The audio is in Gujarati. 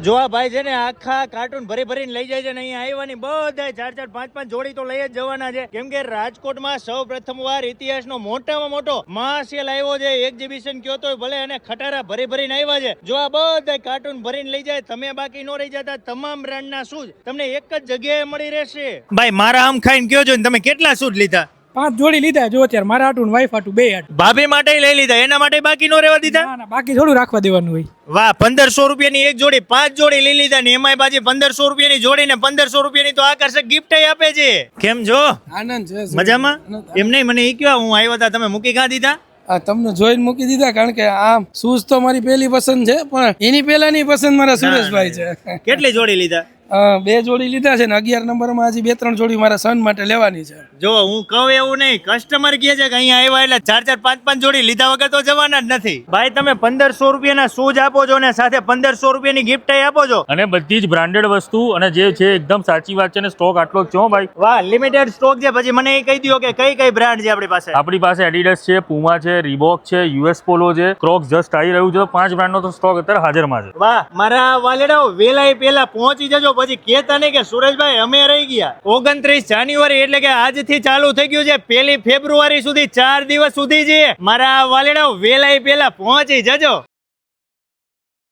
જો આ ભાઈ છે ને આખા કાર્ટૂન ભરીને લઈ જાય છે ને અહીંયા આવવાની બધા 4-4, 5-5 જોડી તો લઈ જ જવાના છે, કેમ કે રાજકોટમાં સૌ પ્રથમ વાર ઇતિહાસનો મોટામાં મોટો મહાસેલ આવ્યો છે. એક્ઝિબિશન કયો તો ભલે અને ખટારા ભરીને આવ્યા છે. જો આ બધા કાર્ટૂન ભરીને લઈ જાય, તમે બાકી નો રહી જતા. તમામ બ્રાન્ડના શૂઝ તમને એક જ જગ્યાએ મળી રહેશે. ભાઈ મારા આમ ખાઈને કયો છો ને તમે કેટલા શૂઝ લીધા? 5 જોડી લીધા. જો અત્યારે મારા હાટું વાઈફ હાટું 2 હાટું. ભાભી માટે લઈ લીધા, એના માટે બાકી નો રહેવા દીધા? ના બાકી થોડું રાખવા દેવાનું હોય. વાહ, 1500 રૂપિયાની એક જોડી, 5 જોડી લઈ લીધા ને એમાંય બાજી 1500 રૂપિયાની જોડી ને 1500 રૂપિયાની તો આકર્ષક ગિફ્ટ આપે છે. કેમ છો? આનંદ છે. મજામાં? એમ નહીં, મને એ કયો, હું આવ્યો હતા તમે મૂકી કાં દીધા? તમને જોઈને મૂકી દીધા, કારણ કે આમ શૂઝ તો મારી પહેલી પસંદ છે, પણ એની પહેલાની પસંદ મારા સુરેશભાઈ છે. કેટલી જોડી લીધા? 2 જોડી લીધા છે ને 11 નંબરમાં હજી 2-3 જોડી મારા સન માટે લેવાની છે. જો હું કહું એવું નહીં, કસ્ટમર કહે છે કે અહીંયા આવ્યા એટલે 4-4, 5-5 જોડી લીધા વગર તો જવાના જ નથી. ભાઈ તમે 1500 રૂપિયાના શૂઝ આપો છો ને સાથે 1500 રૂપિયાની ગિફ્ટ આપો છો, અને બધી જ બ્રાન્ડેડ વસ્તુ, અને જે છે એકદમ સાચી વાત છે, ને સ્ટોક આટલો જ છે હો ભાઈ. વાહ, લિમિટેડ સ્ટોક છે. પછી મને એ કહી દો કે કઈ બ્રાન્ડ છે આપણી પાસે? આપણી પાસે એડિડાસ છે, પુમા છે, રીબોક છે, યુએસ પોલો છે, ક્રોક્સ જસ્ટ આવી રહ્યું છે. 5 બ્રાન્ડનો તો સ્ટોક અત્યારે હાજરમાં છે. વાહ, મારા વાલેડાઓ વેલાય પહેલા પહોંચી જજો, પછી કહેતા નહીં કે સુરેશભાઈ અમે રહી ગયા. 29 જાન્યુઆરી એટલે કે આજથી ચાલુ થઈ ગયું છે, 1 ફેબ્રુઆરી સુધી 4 દિવસ સુધી છે. મારા વાલેડાઓ વેલાય પહેલા પહોંચી જજો.